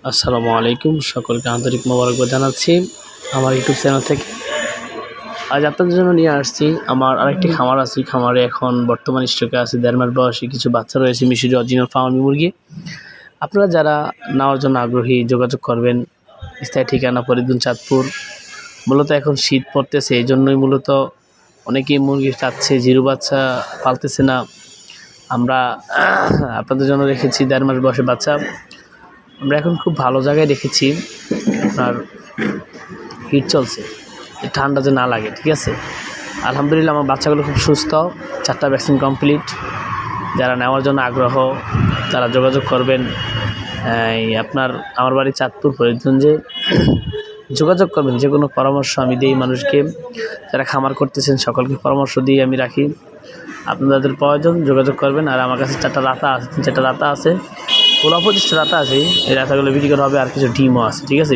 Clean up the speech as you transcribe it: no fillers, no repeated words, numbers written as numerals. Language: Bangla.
আসসালামু আলাইকুম, সকলকে আন্তরিক মোবারকবাদ জানাচ্ছি আমার ইউটিউব চ্যানেল থেকে। আজ আপনাদের জন্য নিয়ে আসছি আমার আরেকটি খামার আছে। খামারে এখন বর্তমান স্টকে আছে 1.5 মাস বয়সী কিছু বাচ্চা রয়েছে মিশরি অরিজিনাল ফার্মি মুরগি। আপনারা যারা নেওয়ার জন্য আগ্রহী যোগাযোগ করবেন। স্থায়ী ঠিকানা ফরিদগঞ্জ চাঁদপুর। মূলত এখন শীত পড়তেছে, এই জন্যই মূলত অনেকেই মুরগি চাচ্ছে, জিরো বাচ্চা পালতেছে না। আমরা আপনাদের জন্য রেখেছি 1.5 মাস বয়সী বাচ্চা। আমরা এখন খুব ভালো জায়গায় রেখেছি, আপনার হিট চলছে, ঠান্ডা যে না লাগে, ঠিক আছে। আলহামদুলিল্লাহ আমার বাচ্চাগুলো খুব সুস্থ, 4টা ভ্যাকসিন কমপ্লিট। যারা নেওয়ার জন্য আগ্রহ তারা যোগাযোগ করবেন। আপনার আমার বাড়ি চাঁদপুর ফরিদগঞ্জে। যোগাযোগ করবেন, যে কোনো পরামর্শ আমি দিই মানুষকে, যারা খামার করতেছেন সকলকে পরামর্শ দিয়ে আমি রাখি। আপনাদের প্রয়োজন যোগাযোগ করবেন। আর আমার কাছে 4টা রাতা আছে, 3-4টা রাতা আছে, 16-25টা রাতা আছে। এই রাতাগুলো বিক্রি করা হবে, আর কিছু ডিমও আছে, ঠিক আছে।